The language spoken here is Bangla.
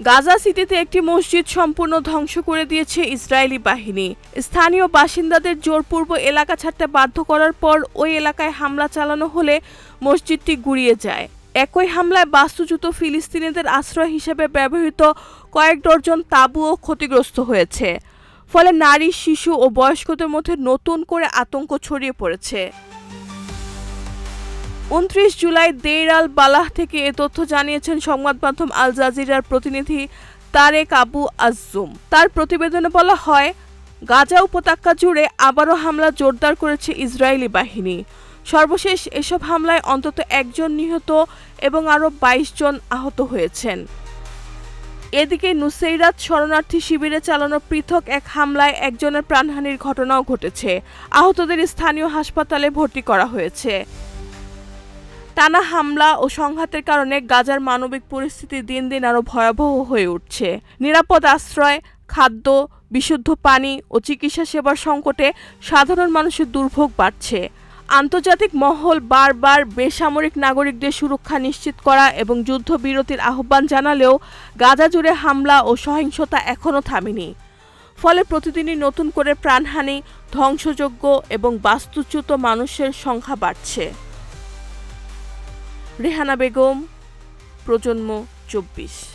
গাজা সিটিতে একটি মসজিদ সম্পূর্ণ ধ্বংস করে দিয়েছে ইসরায়েলি বাহিনী। স্থানীয় বাসিন্দাদের জোরপূর্ব এলাকা ছাড়তে বাধ্য করার পর ওই এলাকায় হামলা চালানো হলে মসজিদটি গুঁড়িয়ে যায়। একই হামলায় বাস্তুচ্যুত ফিলিস্তিনিদের আশ্রয় হিসেবে ব্যবহৃত কয়েক ডজন তাঁবুও ক্ষতিগ্রস্ত হয়েছে। ফলে নারী, শিশু ও বয়স্কদের মধ্যে নতুন করে আতঙ্ক ছড়িয়ে পড়েছে। 29 জুলাই দেইর আল বালাহ থেকে এ তথ্য জানিয়েছেন সংবাদ মাধ্যম আল জাজিরার প্রতিনিধি তারেক আবু আজজুম। তার প্রতিবেদনে বলা হয়, গাজা উপত্যকা জুড়ে আবারও হামলা জোরদার করেছে ইসরায়েলি বাহিনী। সর্বশেষ এসব হামলায় অন্তত একজন নিহত এবং আরও 22 জন আহত হয়েছেন। এদিকে নুসেইরাত শরণার্থী শিবিরে চালানো পৃথক এক হামলায় একজনের প্রাণহানির ঘটনাও ঘটেছে। আহতদের স্থানীয় হাসপাতালে ভর্তি করা হয়েছে। টানা হামলা ও সংঘাতের কারণে গাজার মানবিক পরিস্থিতি দিন দিন আরও ভয়াবহ হয়ে উঠছে। নিরাপদ আশ্রয়, খাদ্য, বিশুদ্ধ পানি ও চিকিৎসা সেবার সংকটে সাধারণ মানুষের দুর্ভোগ বাড়ছে। আন্তর্জাতিক মহল বারবার বেসামরিক নাগরিকদের সুরক্ষা নিশ্চিত করা এবং যুদ্ধবিরতির আহ্বান জানালেও গাজা জুড়ে হামলা ও সহিংসতা এখনও থামেনি। ফলে প্রতিদিনই নতুন করে প্রাণহানি, ধ্বংসযজ্ঞ এবং বাস্তুচ্যুত মানুষের সংখ্যা বাড়ছে। রেহানা বেগম, প্রজন্ম 24।